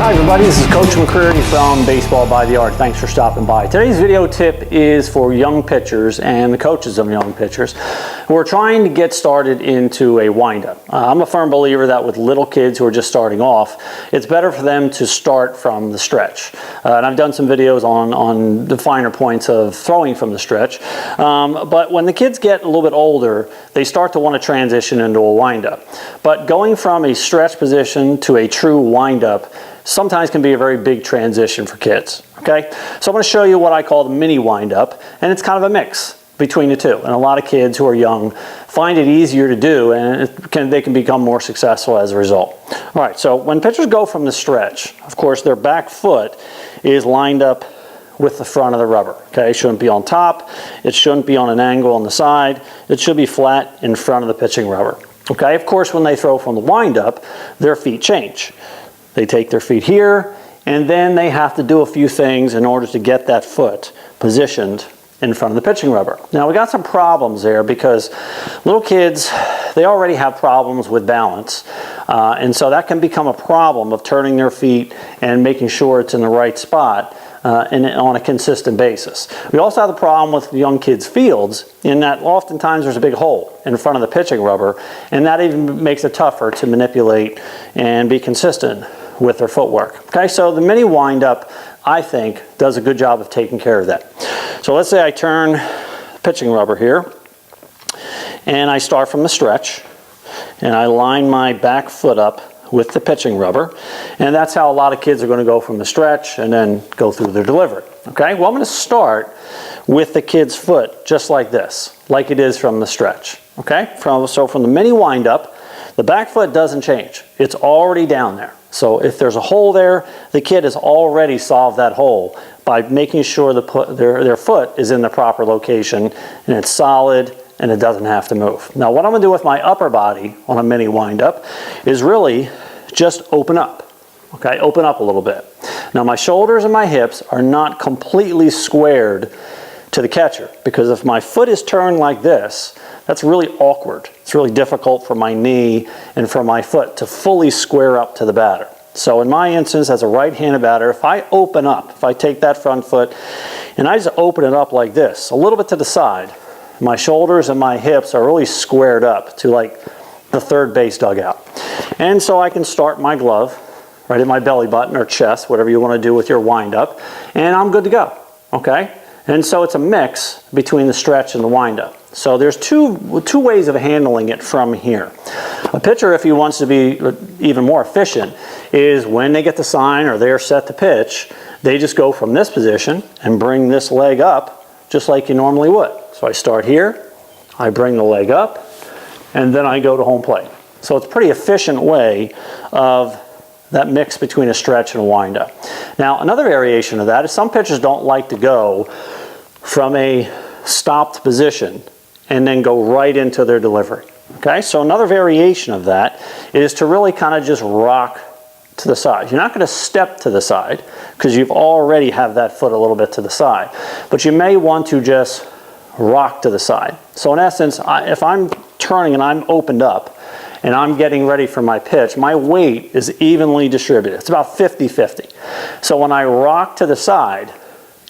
Hi everybody, this is Coach McCreary from Baseball by the Art. Thanks for stopping by. Today's video tip is for young pitchers and the coaches of young pitchers who are trying to get started into a windup. I'm a firm believer that with little kids who are just starting off, it's better for them to start from the stretch. And I've done some videos on the finer points of throwing from the stretch. But when the kids get a little bit older, they start to want to transition into a windup. But going from a stretch position to a true windup sometimes can be a very big transition for kids, okay? So I'm going to show you what I call the mini windup, and it's kind of a mix between the two. And a lot of kids who are young find it easier to do, and they can become more successful as a result. All right, so when pitchers go from the stretch, of course, their back foot is lined up with the front of the rubber, okay? It shouldn't be on top. It shouldn't be on an angle on the side. It should be flat in front of the pitching rubber, okay? Of course, when they throw from the windup, their feet change. They take their feet here, and then they have to do a few things in order to get that foot positioned in front of the pitching rubber. Now, we got some problems there because little kids, they already have problems with balance. And so that can become a problem of turning their feet and making sure it's in the right spot on a consistent basis. We also have the problem with young kids' fields in that oftentimes there's a big hole in front of the pitching rubber, and that even makes it tougher to manipulate and be consistent with their footwork. Okay, so the mini windup, I think, does a good job of taking care of that. So let's say I turn the pitching rubber here, and I start from the stretch, and I line my back foot up with the pitching rubber, and that's how a lot of kids are going to go from the stretch and then go through their delivery. Okay, well, I'm going to start with the kid's foot just like this, like it is from the stretch. Okay, so from the mini windup, the back foot doesn't change. It's already down there. So if there's a hole there, the kid has already solved that hole by making sure their foot is in the proper location and it's solid and it doesn't have to move. Now what I'm going to do with my upper body on a mini windup is really just open up. Okay, open up a little bit. Now my shoulders and my hips are not completely squared to the catcher, because if my foot is turned like this, that's really awkward. It's really difficult for my knee and for my foot to fully square up to the batter. So in my instance, as a right-handed batter, if I open up, if I take that front foot and I just open it up like this, a little bit to the side, my shoulders and my hips are really squared up to like the third base dugout. And so I can start my glove right at my belly button or chest, whatever you want to do with your windup, and I'm good to go, okay? And so it's a mix between the stretch and the windup. So there's two ways of handling it from here. A pitcher, if he wants to be even more efficient, is when they get the sign or they're set to pitch, they just go from this position and bring this leg up just like you normally would. So I start here, I bring the leg up, and then I go to home plate. So it's a pretty efficient way of that mix between a stretch and a windup. Now, another variation of that is some pitchers don't like to go from a stopped position and then go right into their delivery. Okay, so another variation of that is to really kind of just rock to the side. You're not going to step to the side because you've already have that foot a little bit to the side, but you may want to just rock to the side. So in essence, if I'm turning and I'm opened up and I'm getting ready for my pitch, my weight is evenly distributed. It's about 50-50. So when I rock to the side,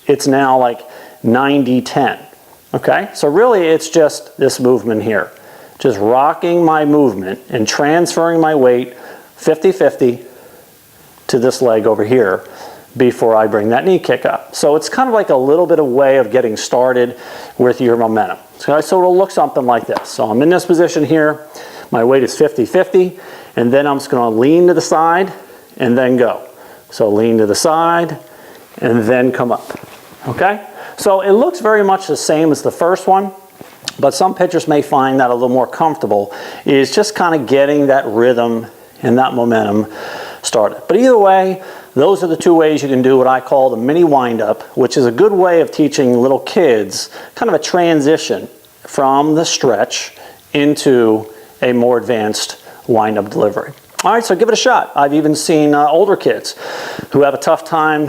it's now like 90-10. Okay, so really it's just this movement here. Just rocking my movement and transferring my weight 50-50 to this leg over here before I bring that knee kick up. So it's kind of like a little bit of way of getting started with your momentum. So it'll look something like this. So I'm in this position here. My weight is 50-50, and then I'm just going to lean to the side and then go. So lean to the side and then come up. Okay? So it looks very much the same as the first one, but some pitchers may find that a little more comfortable is just kind of getting that rhythm and that momentum started. But either way, those are the two ways you can do what I call the mini windup, which is a good way of teaching little kids kind of a transition from the stretch into a more advanced wind-up delivery. All right, so give it a shot. I've even seen older kids who have a tough time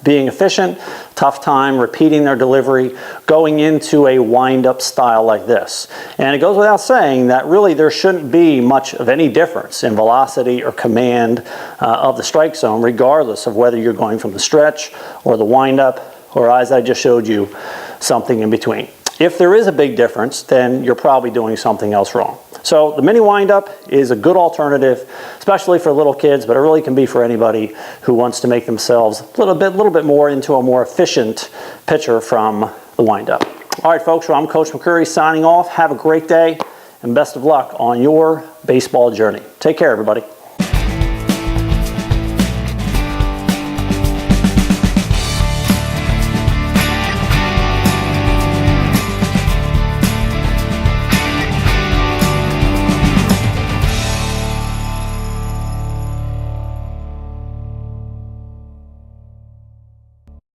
being efficient, tough time repeating their delivery, going into a wind-up style like this. And it goes without saying that really there shouldn't be much of any difference in velocity or command of the strike zone, regardless of whether you're going from the stretch or the wind-up, or as I just showed you, something in between. If there is a big difference, then you're probably doing something else wrong. So the mini wind-up is a good alternative, especially for little kids, but it really can be for anybody who wants to make themselves a little bit more into a more efficient pitcher from the wind-up. All right, folks, well, I'm Coach McCreary signing off. Have a great day, and best of luck on your baseball journey. Take care, everybody.